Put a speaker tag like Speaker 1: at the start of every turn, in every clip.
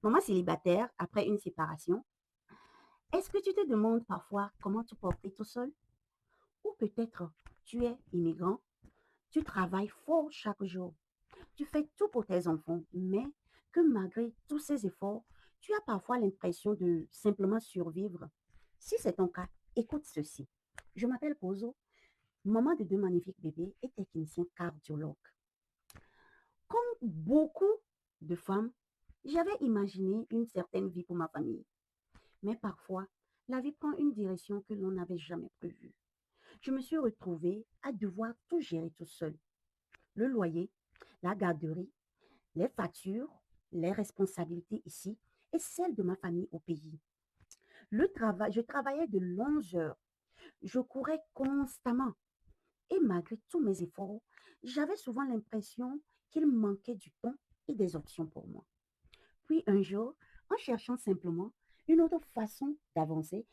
Speaker 1: Maman célibataire après une séparation, est-ce que tu te demandes parfois comment te porter tout seul? Ou peut-être tu es immigrant, tu travailles fort chaque jour, tu fais tout pour tes enfants, mais que malgré tous ces efforts, tu as parfois l'impression de simplement survivre. Si c'est ton cas, écoute ceci. Je m'appelle Pozo, maman de deux magnifiques bébés et technicien cardiologue. Comme beaucoup de femmes, j'avais imaginé une certaine vie pour ma famille. Mais parfois, la vie prend une direction que l'on n'avait jamais prévue. Je me suis retrouvée à devoir tout gérer tout seul. Le loyer, la garderie, les factures, les responsabilités ici et celles de ma famille au pays. Je travaillais de longues heures. Je courais constamment. Et malgré tous mes efforts, j'avais souvent l'impression qu'il manquait du temps et des options pour moi. Puis un jour, en cherchant simplement une autre façon d'avancer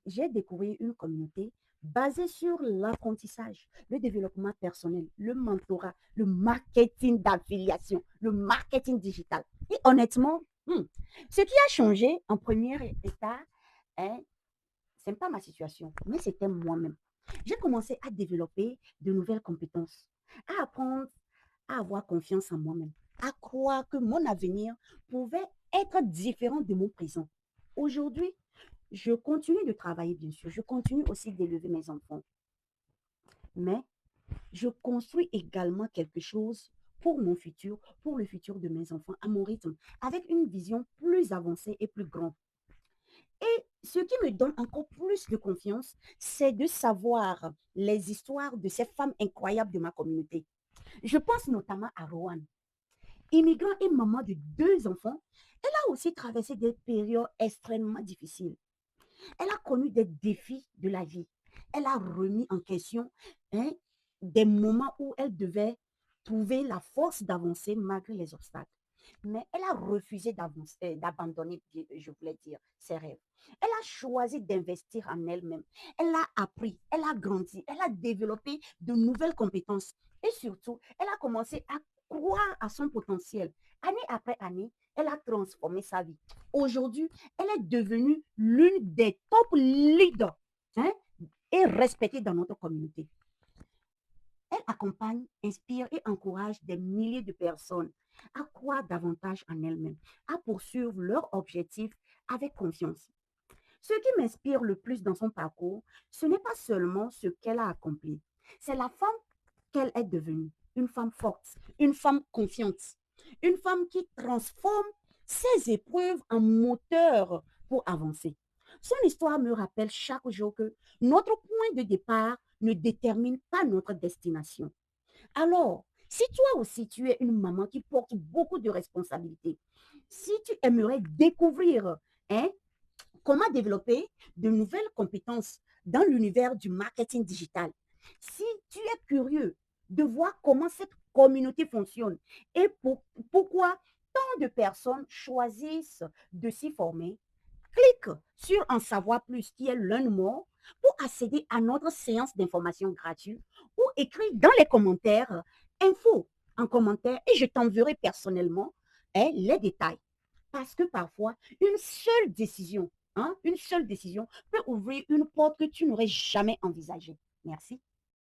Speaker 1: j'ai découvert une communauté basée sur l'apprentissage, le développement personnel, le mentorat, le marketing d'affiliation, le marketing digital. Et honnêtement, ce qui a changé en premier état, hein, ce n'est pas ma situation, mais c'était moi-même. J'ai commencé à développer de nouvelles compétences, à apprendre à avoir confiance en moi-même, à croire que mon avenir pouvait être différent de mon présent. Aujourd'hui, je continue de travailler, bien sûr. Je continue aussi d'élever mes enfants. Mais je construis également quelque chose pour mon futur, pour le futur de mes enfants, à mon rythme, avec une vision plus avancée et plus grande. Et ce qui me donne encore plus de confiance, c'est de savoir les histoires de ces femmes incroyables de ma communauté. Je pense notamment à Rowan. Immigrant et maman de deux enfants, elle a aussi traversé des périodes extrêmement difficiles. Elle a connu des défis de la vie. Elle a remis en question, hein, des moments où elle devait trouver la force d'avancer malgré les obstacles. Mais elle a refusé d'avancer, d'abandonner, je voulais dire, ses rêves. Elle a choisi d'investir en elle-même. Elle a appris, elle a grandi, elle a développé de nouvelles compétences. Et surtout, elle a commencé à croire à son potentiel. Année après année, elle a transformé sa vie. Aujourd'hui, elle est devenue l'une des top leaders, hein, et respectée dans notre communauté. Elle accompagne, inspire et encourage des milliers de personnes à croire davantage en elles-mêmes, à poursuivre leurs objectifs avec confiance. Ce qui m'inspire le plus dans son parcours, ce n'est pas seulement ce qu'elle a accompli, c'est la femme qu'elle est devenue. Une femme forte, une femme confiante, une femme qui transforme ses épreuves en moteur pour avancer. Son histoire me rappelle chaque jour que notre point de départ ne détermine pas notre destination. Alors, si toi aussi tu es une maman qui porte beaucoup de responsabilités, si tu aimerais découvrir, hein, comment développer de nouvelles compétences dans l'univers du marketing digital, si tu es curieux de voir comment cette communauté fonctionne et pourquoi tant de personnes choisissent de s'y former, clique sur En savoir plus, qui est l'un mot, pour accéder à notre séance d'information gratuite ou écris dans les commentaires info en commentaire et je t'enverrai personnellement, hein, les détails. Parce que parfois, une seule décision peut ouvrir une porte que tu n'aurais jamais envisagée. Merci.